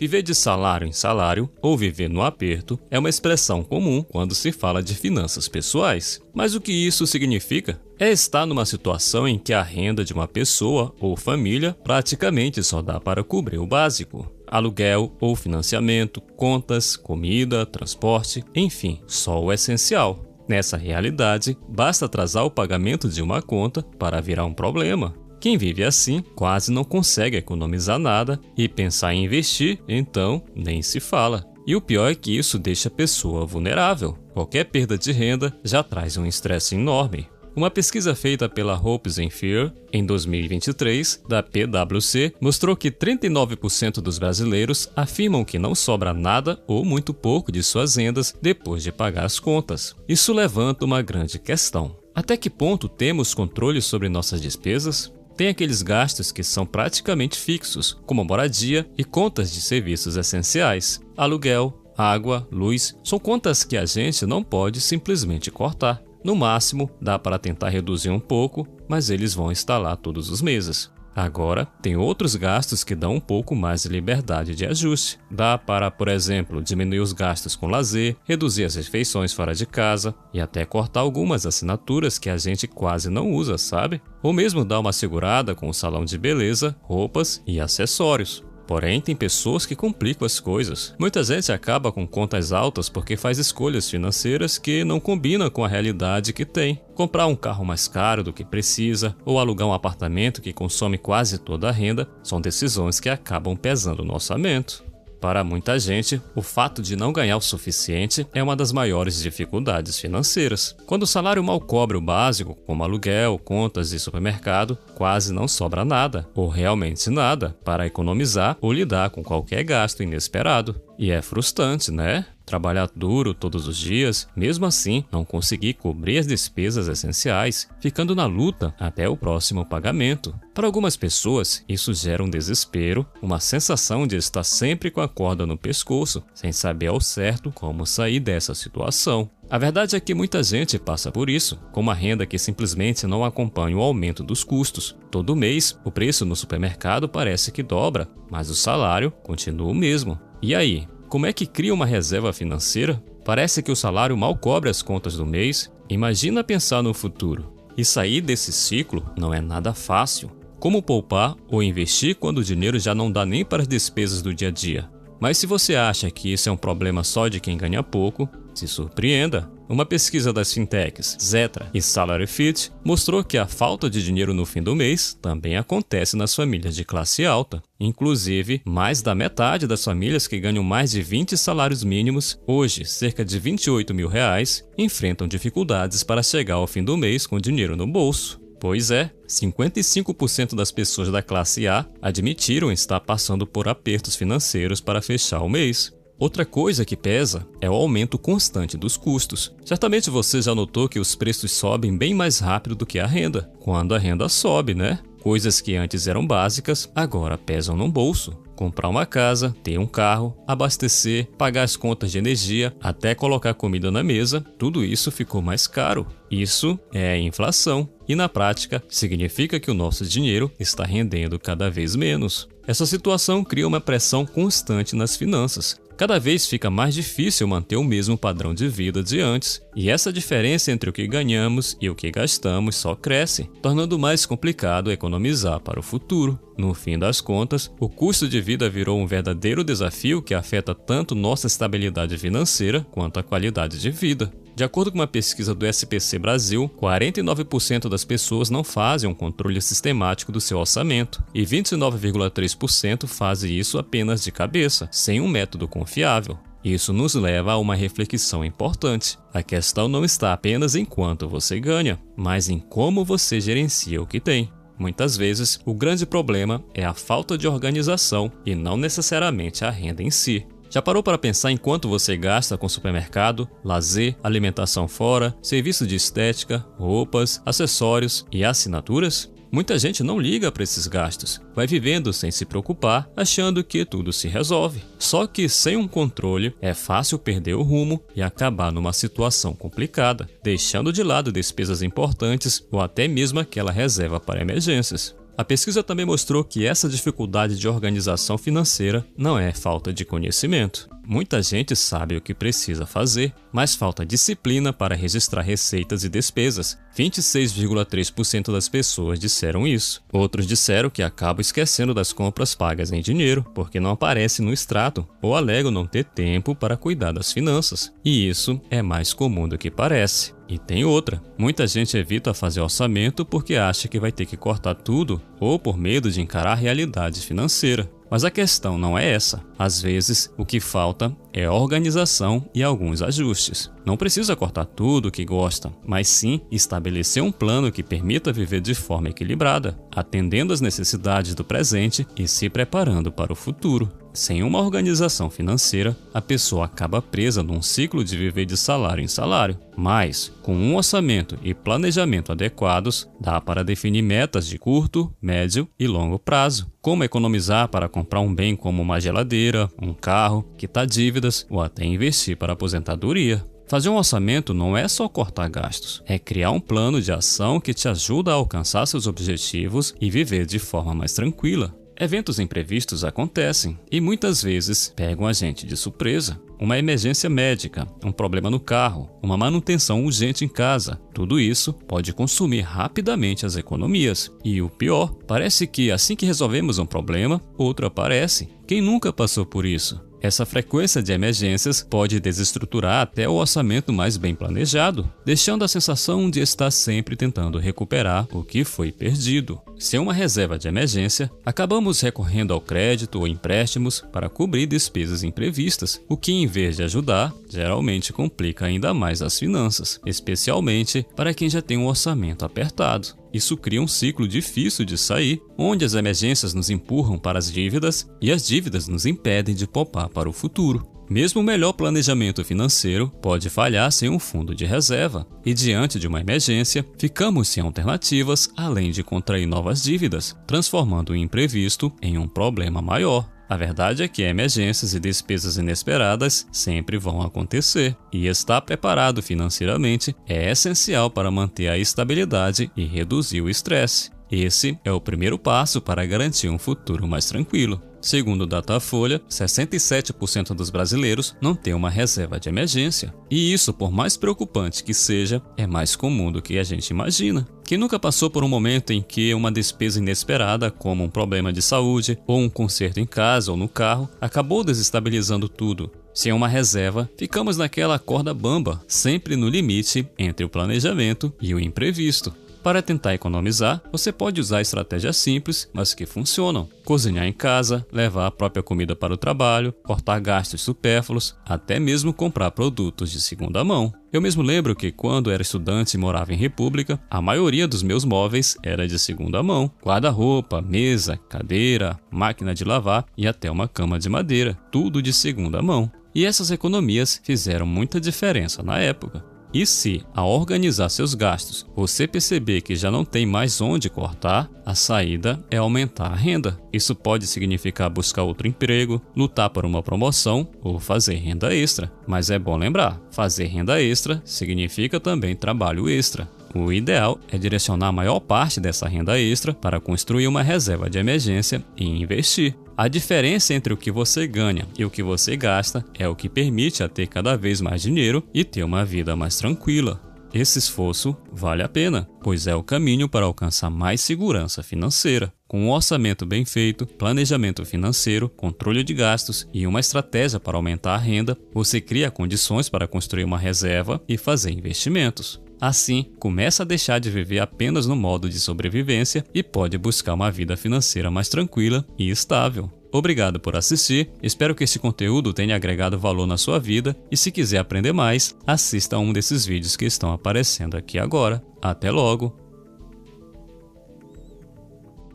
Viver de salário em salário ou viver no aperto é uma expressão comum quando se fala de finanças pessoais. Mas o que isso significa? É estar numa situação em que a renda de uma pessoa ou família praticamente só dá para cobrir o básico. Aluguel ou financiamento, contas, comida, transporte, enfim, só o essencial. Nessa realidade, basta atrasar o pagamento de uma conta para virar um problema. Quem vive assim quase não consegue economizar nada e pensar em investir, então nem se fala. E o pior é que isso deixa a pessoa vulnerável. Qualquer perda de renda já traz um estresse enorme. Uma pesquisa feita pela Hopes and Fear, em 2023, da PwC, mostrou que 39% dos brasileiros afirmam que não sobra nada ou muito pouco de suas rendas depois de pagar as contas. Isso levanta uma grande questão. Até que ponto temos controle sobre nossas despesas? Tem aqueles gastos que são praticamente fixos, como moradia e contas de serviços essenciais. Aluguel, água, luz, são contas que a gente não pode simplesmente cortar. No máximo, dá para tentar reduzir um pouco, mas eles vão estar lá todos os meses. Agora, tem outros gastos que dão um pouco mais de liberdade de ajuste. Dá para, por exemplo, diminuir os gastos com lazer, reduzir as refeições fora de casa e até cortar algumas assinaturas que a gente quase não usa, sabe? Ou mesmo dar uma segurada com o salão de beleza, roupas e acessórios. Porém, tem pessoas que complicam as coisas. Muita gente acaba com contas altas porque faz escolhas financeiras que não combinam com a realidade que tem. Comprar um carro mais caro do que precisa ou alugar um apartamento que consome quase toda a renda são decisões que acabam pesando no orçamento. Para muita gente, o fato de não ganhar o suficiente é uma das maiores dificuldades financeiras. Quando o salário mal cobre o básico, como aluguel, contas e supermercado, quase não sobra nada, ou realmente nada, para economizar ou lidar com qualquer gasto inesperado. E é frustrante, né? Trabalhar duro todos os dias, mesmo assim não conseguir cobrir as despesas essenciais, ficando na luta até o próximo pagamento. Para algumas pessoas, isso gera um desespero, uma sensação de estar sempre com a corda no pescoço, sem saber ao certo como sair dessa situação. A verdade é que muita gente passa por isso, com uma renda que simplesmente não acompanha o aumento dos custos. Todo mês, o preço no supermercado parece que dobra, mas o salário continua o mesmo. E aí, como é que cria uma reserva financeira? Parece que o salário mal cobre as contas do mês. Imagina pensar no futuro. E sair desse ciclo não é nada fácil. Como poupar ou investir quando o dinheiro já não dá nem para as despesas do dia a dia? Mas se você acha que isso é um problema só de quem ganha pouco, se surpreenda. Uma pesquisa das fintechs Zetra e SalaryFit mostrou que a falta de dinheiro no fim do mês também acontece nas famílias de classe alta. Inclusive, mais da metade das famílias que ganham mais de 20 salários mínimos, hoje cerca de R$28 mil, enfrentam dificuldades para chegar ao fim do mês com dinheiro no bolso. Pois é, 55% das pessoas da classe A admitiram estar passando por apertos financeiros para fechar o mês. Outra coisa que pesa é o aumento constante dos custos. Certamente você já notou que os preços sobem bem mais rápido do que a renda, quando a renda sobe, né? Coisas que antes eram básicas, agora pesam no bolso. Comprar uma casa, ter um carro, abastecer, pagar as contas de energia, até colocar comida na mesa, tudo isso ficou mais caro. Isso é a inflação e, na prática, significa que o nosso dinheiro está rendendo cada vez menos. Essa situação cria uma pressão constante nas finanças. Cada vez fica mais difícil manter o mesmo padrão de vida de antes, e essa diferença entre o que ganhamos e o que gastamos só cresce, tornando mais complicado economizar para o futuro. No fim das contas, o custo de vida virou um verdadeiro desafio que afeta tanto nossa estabilidade financeira quanto a qualidade de vida. De acordo com uma pesquisa do SPC Brasil, 49% das pessoas não fazem um controle sistemático do seu orçamento e 29,3% fazem isso apenas de cabeça, sem um método confiável. Isso nos leva a uma reflexão importante. A questão não está apenas em quanto você ganha, mas em como você gerencia o que tem. Muitas vezes, o grande problema é a falta de organização e não necessariamente a renda em si. Já parou para pensar em quanto você gasta com supermercado, lazer, alimentação fora, serviço de estética, roupas, acessórios e assinaturas? Muita gente não liga para esses gastos, vai vivendo sem se preocupar, achando que tudo se resolve. Só que sem um controle, é fácil perder o rumo e acabar numa situação complicada, deixando de lado despesas importantes ou até mesmo aquela reserva para emergências. A pesquisa também mostrou que essa dificuldade de organização financeira não é falta de conhecimento. Muita gente sabe o que precisa fazer, mas falta disciplina para registrar receitas e despesas. 26,3% das pessoas disseram isso. Outros disseram que acabam esquecendo das compras pagas em dinheiro, porque não aparece no extrato, ou alegam não ter tempo para cuidar das finanças. E isso é mais comum do que parece. E tem outra. Muita gente evita fazer orçamento porque acha que vai ter que cortar tudo, ou por medo de encarar a realidade financeira. Mas a questão não é essa. Às vezes, o que falta é organização e alguns ajustes. Não precisa cortar tudo o que gosta, mas sim estabelecer um plano que permita viver de forma equilibrada, atendendo às necessidades do presente e se preparando para o futuro. Sem uma organização financeira, a pessoa acaba presa num ciclo de viver de salário em salário. Mas, com um orçamento e planejamento adequados, dá para definir metas de curto, médio e longo prazo, como economizar para comprar um bem como uma geladeira, um carro, quitar dívidas ou até investir para a aposentadoria. Fazer um orçamento não é só cortar gastos, é criar um plano de ação que te ajuda a alcançar seus objetivos e viver de forma mais tranquila. Eventos imprevistos acontecem e muitas vezes pegam a gente de surpresa. Uma emergência médica, um problema no carro, uma manutenção urgente em casa. Tudo isso pode consumir rapidamente as economias. E o pior, parece que assim que resolvemos um problema, outro aparece. Quem nunca passou por isso? Essa frequência de emergências pode desestruturar até o orçamento mais bem planejado, deixando a sensação de estar sempre tentando recuperar o que foi perdido. Sem uma reserva de emergência, acabamos recorrendo ao crédito ou empréstimos para cobrir despesas imprevistas, o que, em vez de ajudar, geralmente complica ainda mais as finanças, especialmente para quem já tem um orçamento apertado. Isso cria um ciclo difícil de sair, onde as emergências nos empurram para as dívidas e as dívidas nos impedem de poupar para o futuro. Mesmo o melhor planejamento financeiro pode falhar sem um fundo de reserva, e diante de uma emergência, ficamos sem alternativas além de contrair novas dívidas, transformando o imprevisto em um problema maior. A verdade é que emergências e despesas inesperadas sempre vão acontecer, e estar preparado financeiramente é essencial para manter a estabilidade e reduzir o estresse. Esse é o primeiro passo para garantir um futuro mais tranquilo. Segundo o Datafolha, 67% dos brasileiros não têm uma reserva de emergência. E isso, por mais preocupante que seja, é mais comum do que a gente imagina. Quem nunca passou por um momento em que uma despesa inesperada, como um problema de saúde ou um conserto em casa ou no carro, acabou desestabilizando tudo? Sem uma reserva, ficamos naquela corda bamba, sempre no limite entre o planejamento e o imprevisto. Para tentar economizar, você pode usar estratégias simples, mas que funcionam. Cozinhar em casa, levar a própria comida para o trabalho, cortar gastos supérfluos, até mesmo comprar produtos de segunda mão. Eu mesmo lembro que quando era estudante e morava em República, a maioria dos meus móveis era de segunda mão. Guarda-roupa, mesa, cadeira, máquina de lavar e até uma cama de madeira, tudo de segunda mão. E essas economias fizeram muita diferença na época. E se, ao organizar seus gastos, você perceber que já não tem mais onde cortar, a saída é aumentar a renda. Isso pode significar buscar outro emprego, lutar por uma promoção ou fazer renda extra. Mas é bom lembrar, fazer renda extra significa também trabalho extra. O ideal é direcionar a maior parte dessa renda extra para construir uma reserva de emergência e investir. A diferença entre o que você ganha e o que você gasta é o que permite a ter cada vez mais dinheiro e ter uma vida mais tranquila. Esse esforço vale a pena, pois é o caminho para alcançar mais segurança financeira. Com um orçamento bem feito, planejamento financeiro, controle de gastos e uma estratégia para aumentar a renda, você cria condições para construir uma reserva e fazer investimentos. Assim, começa a deixar de viver apenas no modo de sobrevivência e pode buscar uma vida financeira mais tranquila e estável. Obrigado por assistir, espero que esse conteúdo tenha agregado valor na sua vida e se quiser aprender mais, assista a um desses vídeos que estão aparecendo aqui agora. Até logo!